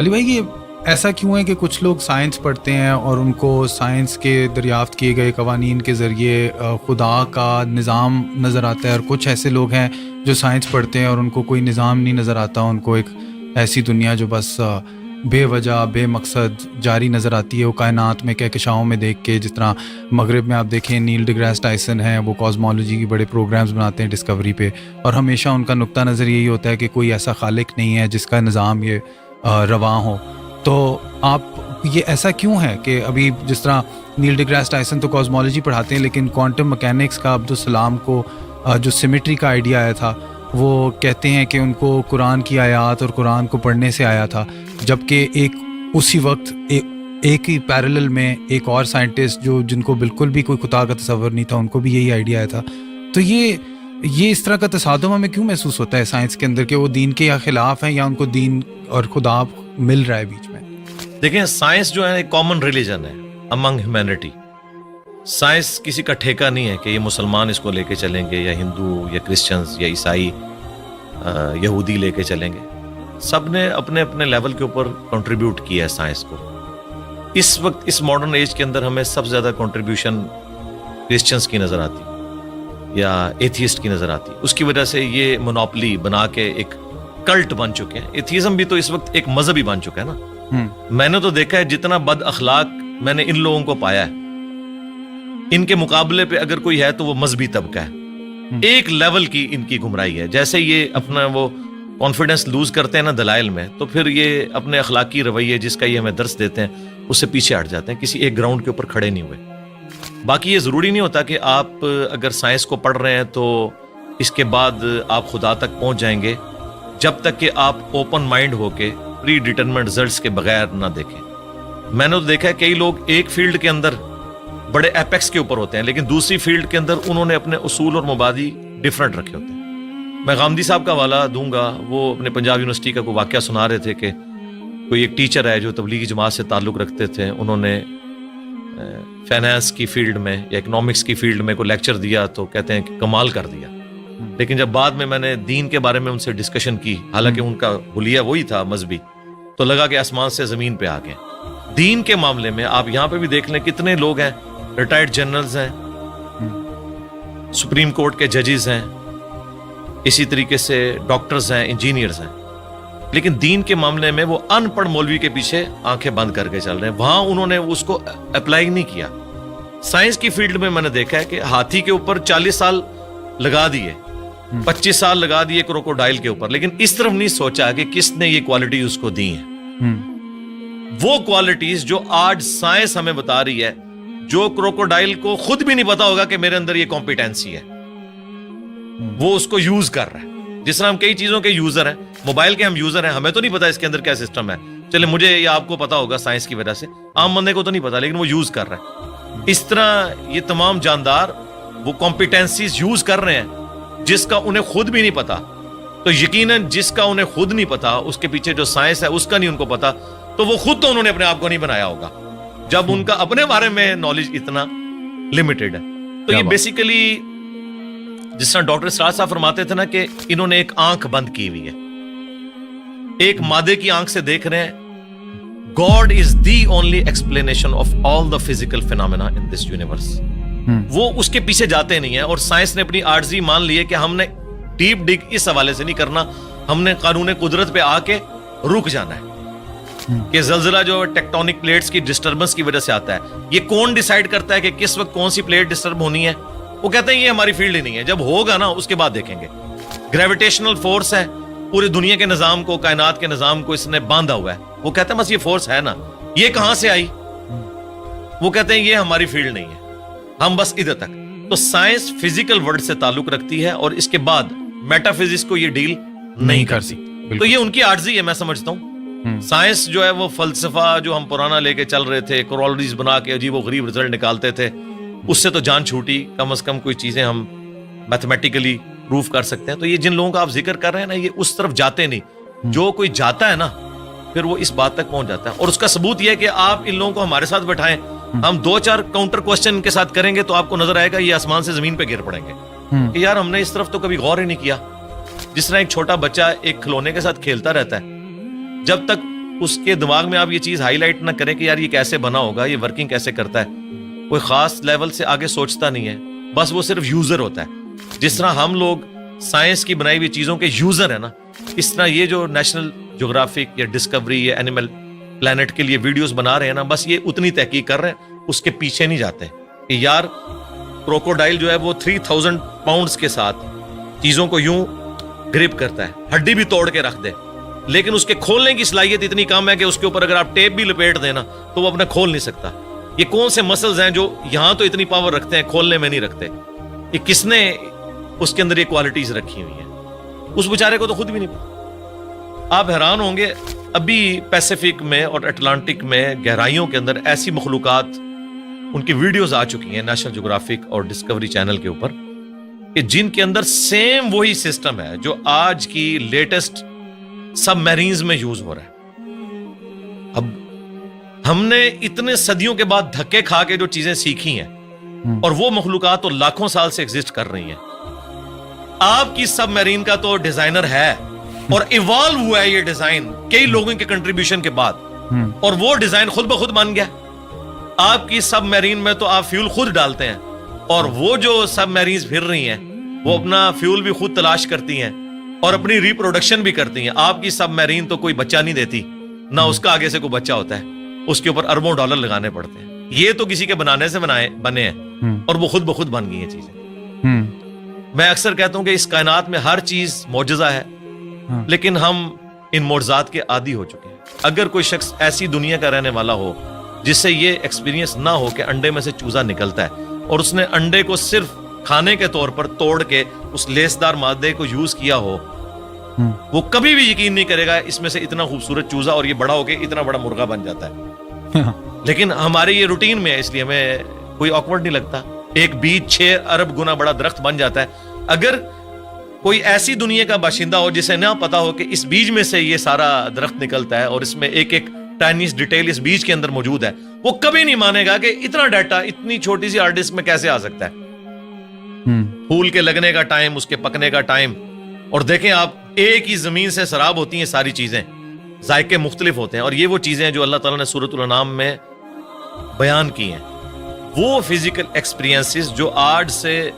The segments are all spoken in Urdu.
علی بھائی یہ ایسا کیوں ہے کہ کچھ لوگ سائنس پڑھتے ہیں اور ان کو سائنس کے دریافت کیے گئے قوانین کے ذریعے خدا کا نظام نظر آتا ہے، اور کچھ ایسے لوگ ہیں جو سائنس پڑھتے ہیں اور ان کو کوئی نظام نہیں نظر آتا، ان کو ایک ایسی دنیا جو بس بے وجہ بے مقصد جاری نظر آتی ہے، وہ کائنات میں کہکشاؤں میں دیکھ کے. جس طرح مغرب میں آپ دیکھیں نیل ڈی گریس ٹائسن ہیں، وہ کاسمولوجی کی بڑے پروگرامز بناتے ہیں ڈسکوری پہ، اور ہمیشہ ان کا نقطہ نظر یہی ہوتا ہے کہ کوئی ایسا خالق نہیں ہے جس کا نظام یہ رواں ہو. تو آپ یہ ایسا کیوں ہے کہ ابھی جس طرح نیل ڈی گریس ٹائسن تو کاسمولوجی پڑھاتے ہیں، لیکن کوانٹم مکینکس کا عبدالسلام کو جو سیمیٹری کا آئیڈیا آیا تھا وہ کہتے ہیں کہ ان کو قرآن کی آیات اور قرآن کو پڑھنے سے آیا تھا، جبکہ ایک اسی وقت ایک ہی پیرلل میں ایک اور سائنٹسٹ جن کو بالکل بھی کوئی خدا کا تصور نہیں تھا، ان کو بھی یہی آئیڈیا آیا تھا. تو یہ اس طرح کا تصادم ہمیں کیوں محسوس ہوتا ہے سائنس کے اندر کہ وہ دین کے یا خلاف ہیں یا ان کو دین اور خدا مل رہا ہے بیچ میں؟ دیکھیں سائنس جو ہے ایک کامن ریلیجن ہے امنگ ہیومینٹی. سائنس کسی کا ٹھیکہ نہیں ہے کہ یہ مسلمان اس کو لے کے چلیں گے یا ہندو یا کرسچنز یا عیسائی یہودی لے کے چلیں گے. سب نے اپنے اپنے لیول کے اوپر کنٹریبیوٹ کیا ہے سائنس کو. اس وقت اس ماڈرن ایج کے اندر ہمیں سب سے زیادہ کنٹریبیوشن کرسچنز کی نظر آتی یا ایتھیسٹ کی نظر آتی. اس کی وجہ سے یہ مونوپلی بنا کے ایک کلٹ بن چکے ہیں. ایتھیزم بھی تو اس وقت ایک مذہب ہی بن چکا ہے نا. میں نے تو دیکھا ہے جتنا بد اخلاق میں نے ان لوگوں کو پایا ہے، ان کے مقابلے پہ اگر کوئی ہے تو وہ مذہبی طبقہ ہے. ایک لیول کی ان کی گمراہی ہے. جیسے یہ اپنا وہ کانفیڈنس لوز کرتے ہیں نا دلائل میں، تو پھر یہ اپنے اخلاقی رویے جس کا یہ ہمیں درس دیتے ہیں اس سے پیچھے ہٹ جاتے ہیں، کسی ایک گراؤنڈ کے اوپر کھڑے نہیں ہوئے. باقی یہ ضروری نہیں ہوتا کہ آپ اگر سائنس کو پڑھ رہے ہیں تو اس کے بعد آپ خدا تک پہنچ جائیں گے، جب تک کہ آپ اوپن مائنڈ ہو کے پری ڈیٹرمنٹ رزلٹس کے بغیر نہ دیکھیں. میں نے تو دیکھا ہے کئی لوگ ایک فیلڈ کے اندر بڑے ایپیکس کے اوپر ہوتے ہیں، لیکن دوسری فیلڈ کے اندر انہوں نے اپنے اصول اور مبادی ڈیفرنٹ رکھے ہوتے ہیں. میں غامدی صاحب کا حوالہ دوں گا. وہ اپنے پنجاب یونیورسٹی کا کوئی واقعہ سنا رہے تھے کہ کوئی ایک ٹیچر ہے جو تبلیغی جماعت سے تعلق رکھتے تھے، انہوں نے فائنانس کی فیلڈ میں یا اکنامکس کی فیلڈ میں کوئی لیکچر دیا تو کہتے ہیں کہ کمال کر دیا. لیکن جب بعد میں نے دین کے بارے میں ان سے ڈسکشن کی، حالانکہ ان کا حلیہ وہی تھا مذہبی، تو لگا کہ آسمان سے زمین پہ آ گئے. دین کے معاملے میں آپ یہاں پہ بھی دیکھ لیں کتنے لوگ ہیں، ریٹائرڈ جنرلز ہیں، سپریم کورٹ کے ججز ہیں، اسی طریقے سے ڈاکٹرز ہیں، انجینئرز ہیں، لیکن دین کے معاملے میں وہ ان پڑھ مولوی کے پیچھے آنکھیں بند کر کے چل رہے ہیں. وہاں انہوں نے اس کو اپلائی نہیں کیا. سائنس کی فیلڈ میں نے دیکھا ہے کہ ہاتھی کے اوپر 40 سال لگا دیے، 25 سال لگا دیے کروکوڈائل کے اوپر، لیکن اس طرف نہیں سوچا کہ کس نے یہ کوالٹی اس کو دی ہیں. وہ کوالٹیز جو آج سائنس ہمیں بتا رہی ہے، جو کروکوڈائل کو خود بھی نہیں پتا ہوگا کہ میرے اندر یہ کمپیٹنسی ہے، وہ اس کو یوز کر رہا ہے. جس طرح ہم کئی چیزوں کے یوزر ہیں، موبائل کے ہم یوزر ہیں، ہمیں تو نہیں پتا اس کے اندر کیا سسٹم ہے. چلے مجھے یا آپ کو پتا ہوگا سائنس کی وجہ سے، عام بندے کو تو نہیں پتا، لیکن وہ یوز کر رہا ہے. اس طرح یہ تمام جاندار وہ کمپیٹنسیز یوز کر رہے ہیں جس کا انہیں خود بھی نہیں پتا. تو یقیناً جس کا انہیں خود نہیں پتا، اس کے پیچھے جو سائنس ہے اس کا نہیں ان کو پتا، تو وہ خود تو انہوں نے اپنے آپ کو نہیں بنایا ہوگا جب ان کا اپنے بارے میں نالج اتنا لمیٹڈ ہے. تو یہ بیسیکلی جس طرح ڈاکٹر اسرار صاحب فرماتے تھے نا کہ انہوں نے ایک آنکھ بند کی ہوئی ہے، ایک مادے کی آنکھ سے دیکھ رہے ہیں. God is the only explanation of all the physical phenomena in this universe. وہ اس کے پیچھے جاتے نہیں ہیں. اور سائنس نے اپنی عاجزی مان لی ہے کہ ہم نے ڈیپ ڈگ اس حوالے سے نہیں کرنا، ہم نے قانون قدرت پہ آ کے رک جانا ہے کہ زلزلہ جو ٹیکٹونک پلیٹس کی ڈسٹربنس کی وجہ سے آتا ہے، یہ کون ڈیسائیڈ کرتا ہے کہ کس وقت کون سی پلیٹ ڈسٹرب ہونی ہے؟ وہ کہتے ہیں یہ ہماری فیلڈ ہی نہیں ہے، جب ہوگا نا اس کے بعد دیکھیں گے. گریویٹیشنل فورس ہے، پوری دنیا کے نظام کو، کائنات کے نظام کو اس نے باندھا ہوا ہے. وہ کہتے ہیں بس یہ فورس ہے نا، یہ کہاں سے آئی؟ وہ کہتے ہیں یہ ہماری فیلڈ نہیں ہے، ہم بس ادھر تک. تو سائنس فزیکل ورلڈ سے تعلق رکھتی ہے اور اس کے بعد میٹا فزکس کو یہ ڈیل نہیں کرتی. تو یہ ان کی عاجزی ہے، میں سمجھتا ہوں. سائنس جو ہے وہ فلسفہ جو ہم پرانا لے کے چل رہے تھے، کورولریز بنا کے عجیب و غریب رزلٹ نکالتے تھے، اس سے تو جان چھوٹی. کم از کم کوئی چیزیں ہم میتھمیٹیکلی پروف کر سکتے ہیں. تو یہ جن لوگوں کا آپ ذکر کر رہے ہیں نا، یہ اس طرف جاتے نہیں. جو کوئی جاتا ہے نا پھر وہ اس بات تک پہنچ جاتا ہے. اور اس کا ثبوت یہ ہے کہ آپ ان لوگوں کو ہمارے ساتھ بٹھائیں، ہم 2-4 کاؤنٹر کوسچن ان کے ساتھ کریں گے تو آپ کو نظر آئے گا یہ آسمان سے زمین پہ گر پڑیں گے کہ یار ہم نے اس طرف تو کبھی غور ہی نہیں کیا. جس طرح ایک چھوٹا بچہ ایک کھلونے کے ساتھ کھیلتا رہتا ہے، جب تک اس کے دماغ میں آپ یہ چیز ہائی لائٹ نہ کریں کہ یار یہ کیسے بنا ہوگا, یہ ورکنگ کیسے کرتا ہے, کوئی خاص لیول سے آگے سوچتا نہیں ہے, بس وہ صرف یوزر ہوتا ہے. جس طرح ہم لوگ سائنس کی بنائی ہوئی چیزوں کے یوزر ہیں نا, اس طرح یہ جو نیشنل جغرافک یا ڈسکوری یا اینیمل پلانٹ کے لیے ویڈیوز بنا رہے ہیں نا, بس یہ اتنی تحقیق کر رہے ہیں, اس کے پیچھے نہیں جاتے کہ یار کروکوڈائل جو ہے وہ 3000 پاؤنڈز کے ساتھ چیزوں کو یوں گرپ کرتا ہے, ہڈی بھی توڑ کے رکھ دے, لیکن اس کے کھولنے کی صلاحیت اتنی کم ہے کہ اس کے اوپر اگر آپ ٹیپ بھی لپیٹ دیں نا تو وہ اپنا کھول نہیں سکتا. یہ کون سے مسلز ہیں جو یہاں تو اتنی پاور رکھتے ہیں, کھولنے میں نہیں رکھتے؟ یہ کس نے اس کے اندر یہ کوالٹیز رکھی ہوئی ہیں؟ اس بیچارے کو تو خود بھی نہیں پتا. آپ حیران ہوں گے, ابھی پیسیفک میں اور اٹلانٹک میں گہرائیوں کے اندر ایسی مخلوقات, ان کی ویڈیوز آ چکی ہیں نیشنل جغرافک اور ڈسکوری چینل کے اوپر, کہ جن کے اندر سیم وہی سسٹم ہے جو آج کی لیٹسٹ سب میرینز میں یوز ہو رہا ہے. اب ہم نے اتنے صدیوں کے بعد دھکے کھا کے جو چیزیں سیکھی ہیں, اور وہ مخلوقات تو لاکھوں سال سے ایگزسٹ کر رہی ہیں. آپ کی سب میرین کا تو ڈیزائنر ہے اور ایوالو ہوا ہے یہ ڈیزائن کئی لوگوں کے کنٹریبیوشن کے بعد, اور وہ ڈیزائن خود بخود بن گیا. آپ کی سب میرین میں تو آپ فیول خود ڈالتے ہیں, اور وہ جو سب میرینز پھر رہی ہیں وہ اپنا فیول بھی خود تلاش کرتی ہیں اور اپنی ریپروڈکشن بھی کرتی ہیں. آپ کی سب میرین تو کوئی بچہ نہیں دیتی, نہ اس کا آگے سے کوئی بچہ ہوتا ہے, اس کے اوپر اربوں ڈالر لگانے پڑتے ہیں. یہ تو کسی کے بنانے سے بنے ہیں, اور وہ خود بخود بن گئی ہیں چیزیں. میں اکثر کہتا ہوں کہ اس کائنات میں ہر چیز معجزہ ہے, لیکن ہم ان معجزات کے عادی ہو چکے ہیں. اگر کوئی شخص ایسی دنیا کا رہنے والا ہو جس سے یہ ایکسپیرینس نہ ہو کہ انڈے میں سے چوزا نکلتا ہے, اور اس نے انڈے کو صرف کھانے کے طور پر توڑ کے اس لیسدار مادے کو یوز کیا ہو, وہ کبھی بھی یقین نہیں کرے گا اس میں سے اتنا خوبصورت چوزا اور یہ بڑا ہو کے اتنا بڑا مرغا بن جاتا ہے. لیکن ہمارے یہ روٹین میں ہے, اس لیے ہمیں کوئی آکورڈ نہیں لگتا. ایک بیج 6 ارب گنا بڑا درخت بن جاتا ہے. اگر کوئی ایسی دنیا کا باشندہ ہو جسے نہ پتا ہو کہ اس بیج میں سے یہ سارا درخت نکلتا ہے اور اس میں ایک ایک ٹائنیس ڈیٹیل اس بیج کے اندر موجود ہے, وہ کبھی نہیں مانے گا کہ اتنا ڈیٹا اتنی چھوٹی سی ہارڈ ڈسک میں کیسے آ سکتا ہے. پھول کے لگنے کا ٹائم, اس کے پکنے کا ٹائم, اور دیکھیں آپ ایک ہی زمین سے سراب ہوتی ہیں ساری چیزیں, ذائقے مختلف ہوتے ہیں, اور یہ وہ چیزیں جو اللہ تعالیٰ نے سورۃ الانعام میں بیان کی ہیں, وہ فزیکل ایکسپیرینسز جو آج سے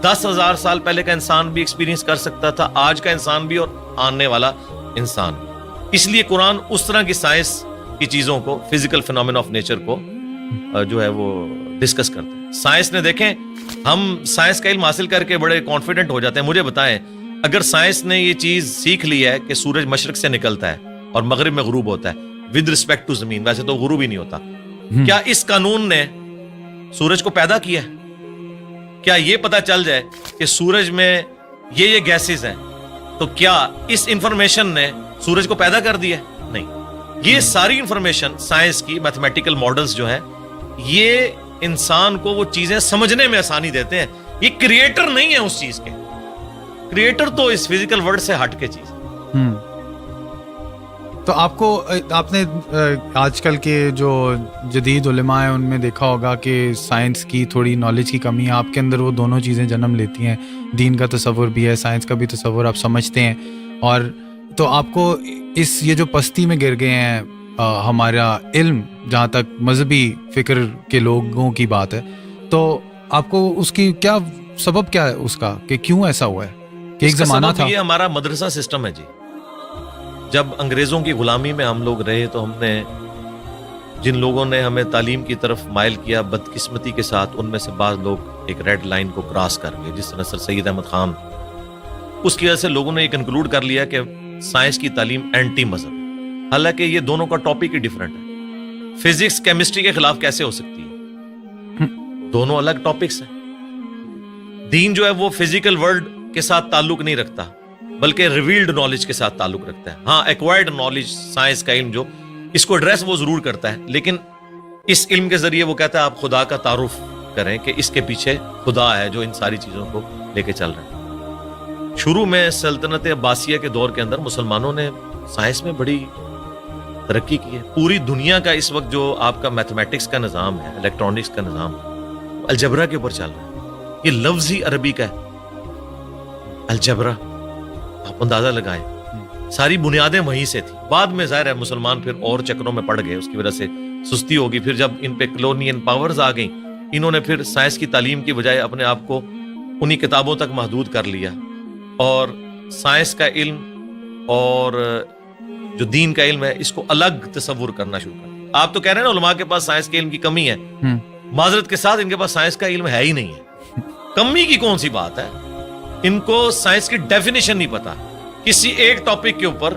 10,000 سال پہلے کا انسان بھی ایکسپیرینس کر سکتا تھا, آج کا انسان بھی اور آنے والا انسان. اس لیے قرآن اس طرح کی سائنس کی چیزوں کو, فزیکل فینومینا آف نیچر کو جو ہے وہ ڈسکس کرتا ہے. سائنس نے, دیکھیں ہم سائنس کا علم حاصل کر کے بڑے کانفیڈنٹ ہو جاتے ہیں. مجھے بتائیں, اگر سائنس نے یہ چیز سیکھ لی ہے کہ سورج مشرق سے نکلتا ہے اور مغرب میں غروب ہوتا ہے ود رسپیکٹ ٹو زمین, ویسے تو غروب ہی نہیں ہوتا, کیا اس قانون نے سورج کو پیدا کیا ہے؟ کیا یہ پتا چل جائے کہ سورج میں یہ گیسز ہیں تو کیا اس انفارمیشن نے سورج کو پیدا کر دیا؟ نہیں. یہ ساری انفارمیشن سائنس کی میتھمیٹیکل ماڈلز جو ہیں, یہ انسان کو وہ چیزیں سمجھنے میں آسانی دیتے ہیں. یہ کریٹر نہیں ہے اس چیز کے, کریٹر تو اس فزیکل ورلڈ سے ہٹ کے چیز. تو آپ نے آج کل کے جو جدید علماء ہیں ان میں دیکھا ہوگا کہ سائنس کی تھوڑی نالج کی کمی ہے. آپ کے اندر وہ دونوں چیزیں جنم لیتی ہیں, دین کا تصور بھی ہے, سائنس کا بھی تصور آپ سمجھتے ہیں. اور تو آپ کو یہ جو پستی میں گر گئے ہیں ہمارا علم, جہاں تک مذہبی فکر کے لوگوں کی بات ہے, تو آپ کو اس کی کیا سبب کیا ہے اس کا, کہ کیوں ایسا ہوا ہے؟ کہ ایک زمانہ تھا, یہ ہمارا مدرسہ سسٹم ہے جی. جب انگریزوں کی غلامی میں ہم لوگ رہے تو ہم نے, جن لوگوں نے ہمیں تعلیم کی طرف مائل کیا, بدقسمتی کے ساتھ ان میں سے بعض لوگ ایک ریڈ لائن کو کراس کر گئے, جس طرح سر سید احمد خان. اس کی وجہ سے لوگوں نے یہ کنکلوڈ کر لیا کہ سائنس کی تعلیم اینٹی مذہب, حالانکہ یہ دونوں کا ٹاپک ہی ڈیفرنٹ ہے. فزکس کیمسٹری کے خلاف کیسے ہو سکتی ہے؟ دونوں الگ ٹاپکس ہیں. دین جو ہے وہ فزیکل ورلڈ کے ساتھ تعلق نہیں رکھتا, بلکہ ریویلڈ نالج کے ساتھ تعلق رکھتا ہے. ہاں, ایکوائرڈ نالج, سائنس کا علم جو اس کو ایڈریس وہ ضرور کرتا ہے, لیکن اس علم کے ذریعے وہ کہتا ہے آپ خدا کا تعارف کریں کہ اس کے پیچھے خدا ہے جو ان ساری چیزوں کو لے کے چل رہا ہے. شروع میں سلطنت عباسیہ کے دور کے اندر مسلمانوں نے سائنس میں بڑی ترقی کی ہے. پوری دنیا کا اس وقت جو آپ کا میتھمیٹکس کا نظام ہے, الیکٹرانکس کا نظام ہے, الجبرا کے اوپر چل رہا ہے. یہ لفظ ہی عربی کا ہے, الجبرا. آپ اندازہ لگائیں ساری بنیادیں وہیں سے تھی. بعد میں ظاہر ہے مسلمان پھر اور چکروں میں پڑ گئے, اس کی وجہ سے سستی ہوگی. پھر جب ان پہ کلونین پاورز آ گئیں, انہوں نے پھر سائنس کی تعلیم کی بجائے اپنے آپ کو انہی کتابوں تک محدود کر لیا, اور سائنس کا علم اور جو دین کا علم ہے اس کو الگ تصور کرنا شروع کر دیا. آپ تو کہہ رہے ہیں نا علماء کے پاس سائنس کے علم کی کمی ہے, معذرت کے ساتھ ان کے پاس سائنس کا علم ہے ہی نہیں ہے. کمی کی کون سی بات ہے, ان کو سائنس کی ڈیفینیشن نہیں پتا. کسی ایک ٹاپک کے اوپر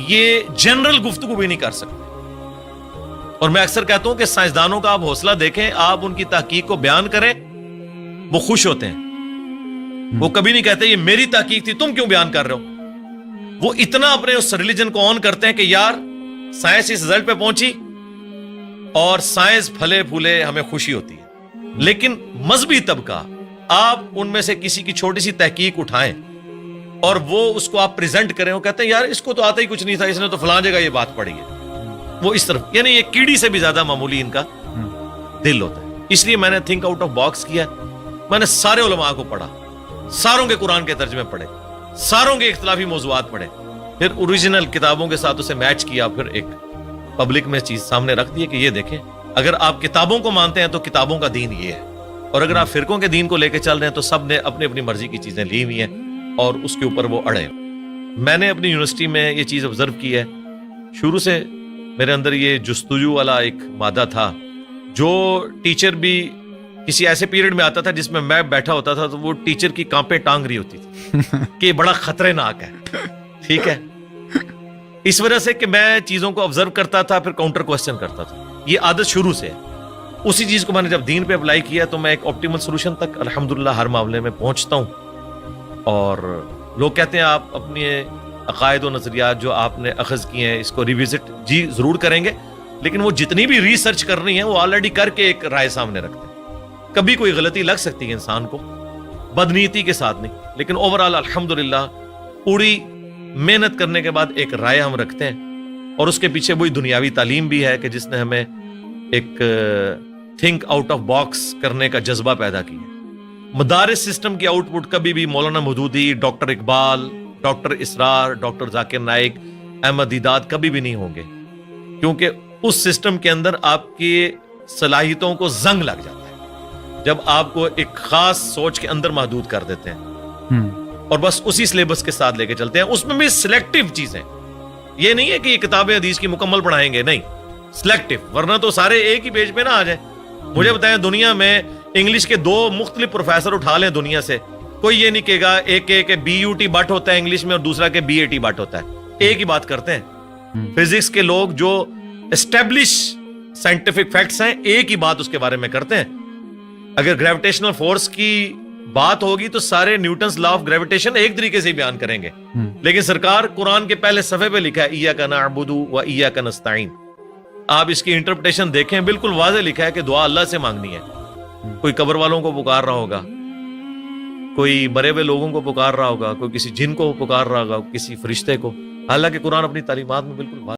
یہ جنرل گفتگو بھی نہیں کر سکتے. اور میں اکثر کہتا ہوں کہ سائنسدانوں کا آپ حوصلہ دیکھیں, آپ ان کی تحقیق کو بیان کریں, وہ خوش ہوتے ہیں. وہ کبھی نہیں کہتے یہ میری تحقیق تھی تم کیوں بیان کر رہے ہو. وہ اتنا اپنے اس ریلیجن کو آن کرتے ہیں کہ یار سائنس اس رزلٹ پہ پہنچی اور سائنس پھلے پھولے ہمیں خوشی ہوتی ہے. لیکن مذہبی طبقہ, آپ ان میں سے کسی کی چھوٹی سی تحقیق اٹھائیں اور وہ اس کو آپ پریزنٹ کریں, وہ کہتے ہیں یار اس کو تو آتا ہی کچھ نہیں تھا, اس نے تو فلاں جگہ یہ بات پڑھی ہے. وہ اس طرف, یعنی یہ کیڑی سے بھی زیادہ معمولی ان کا دل ہوتا ہے. اس لیے میں نے تھنک آؤٹ آف باکس کیا. میں نے سارے علماء کو پڑھا, ساروں کے قرآن کے ترجمے پڑھے, ساروں کے اختلافی موضوعات پڑھے, پھر اوریجنل کتابوں کے ساتھ اسے میچ کیا, پھر ایک پبلک میں چیز سامنے رکھ دی کہ یہ دیکھیں اگر آپ کتابوں کو مانتے ہیں تو کتابوں کا دین یہ ہے, اور اگر آپ فرقوں کے دین کو لے کے چل رہے ہیں تو سب نے اپنی اپنی مرضی کی چیزیں لی ہوئی ہیں اور اس کے اوپر وہ اڑے. میں نے اپنی یونیورسٹی میں یہ چیز آبزرو کی ہے, شروع سے میرے اندر یہ جستجو والا ایک مادہ تھا. جو ٹیچر بھی کسی ایسے پیریڈ میں آتا تھا جس میں بیٹھا ہوتا تھا تو وہ ٹیچر کی کانپیں ٹانگ رہی ہوتی تھی کہ یہ بڑا خطرناک ہے. ٹھیک ہے, اس وجہ سے کہ میں چیزوں کو آبزرو کرتا تھا, پھر کاؤنٹر کوسچن کرتا تھا. یہ عادت شروع سے ہے. اسی چیز کو میں نے جب دین پہ اپلائی کیا تو میں ایک آپٹیمل سولوشن تک الحمدللہ ہر معاملے میں پہنچتا ہوں. اور لوگ کہتے ہیں آپ اپنے عقائد و نظریات جو آپ نے اخذ کیے ہیں اس کو ریوزٹ جی ضرور کریں گے, لیکن وہ جتنی بھی ریسرچ کرنی ہے وہ آلریڈی کر کے ایک رائے سامنے رکھتے ہیں. کبھی کوئی غلطی لگ سکتی ہے انسان کو, بدنیتی کے ساتھ نہیں, لیکن اوورآل الحمدللہ پوری محنت کرنے کے بعد ایک رائے ہم رکھتے ہیں. اور اس کے پیچھے وہی دنیاوی تعلیم بھی ہے کہ جس نے ہمیں ایک تھنک آؤٹ آف باکس کرنے کا جذبہ پیدا کیا. مدارس سسٹم کی آؤٹ پٹ کبھی بھی مولانا مودودی, ڈاکٹر اقبال, ڈاکٹر اسرار, ڈاکٹر ذاکر نائک, احمد دیدات کبھی بھی نہیں ہوں گے, کیونکہ اس سسٹم کے اندر آپ کی صلاحیتوں کو زنگ لگ جاتا ہے جب آپ کو ایک خاص سوچ کے اندر محدود کر دیتے ہیں اور بس اسی سلیبس کے ساتھ لے کے چلتے ہیں. اس میں بھی سلیکٹیو چیزیں, یہ نہیں ہے کہ یہ کتابیں حدیث کی مکمل پڑھائیں گے, نہیں, سلیکٹیو, ورنہ تو سارے ایک ہی پیج پہ نہ آ جائیں. مجھے بتائیں دنیا میں انگلش کے 2 مختلف پروفیسر اٹھا لیں دنیا سے, کوئی یہ نہیں کہے گا ایک کہ بی یو ٹی بٹ ہوتا ہے انگلش میں اور دوسرا کہ بی اے ٹی بٹ ہوتا ہے. ایک ہی بات کرتے ہیں. فزکس کے لوگ جو اسٹیبلش سائنٹیفک فیکٹس ہیں ایک ہی بات اس کے بارے میں کرتے ہیں. اگر گریویٹیشنل فورس کی بات ہوگی تو سارے نیوٹنز لا آف گریویٹیشن ایک طریقے سے بیان کریں گے, لیکن سرکار قرآن کے پہلے صفحے پہ لکھا ہے ایاک نعبد و ایاک نستعین. آپ اس کی انٹرپریٹیشن دیکھیں, بالکل واضح لکھا ہے کہ دعا اللہ سے مانگنی ہے. کوئی قبر والوں کو پکار رہا ہوگا, کوئی مرے ہوئے لوگوں کو پکار رہا ہوگا, کوئی کسی جن کو پکار رہا ہوگا, کسی فرشتے کو, حالانکہ قرآن اپنی تعلیمات میں بالکل